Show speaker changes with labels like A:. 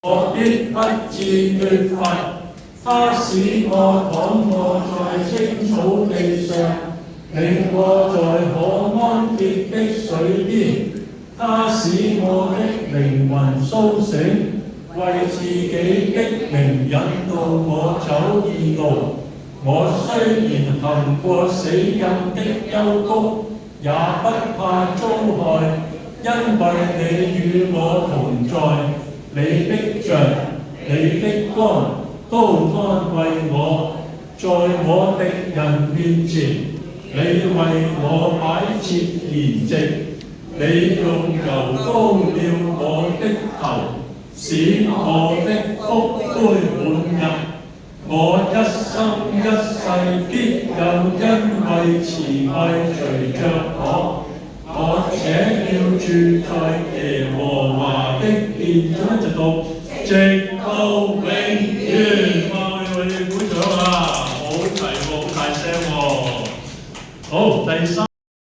A: 我必不致缺乏，他使我躺卧在青草地上，領我在可安歇的水邊。他使我的靈魂甦醒，為自己的名引導我走義路。我雖然行過死蔭的幽谷，也不怕遭害，因為你與我同在。你的杖、你的竿都安慰我，在我敵人面前，你為我擺設筵席，你用油膏了我的頭，使我的福杯滿溢。我一生一世必有恩惠慈愛隨着我且要住在耶和華的殿中，一直到直到永遠。哇！我哋鼓掌啊！好齊喎，好大聲喎。好，第三。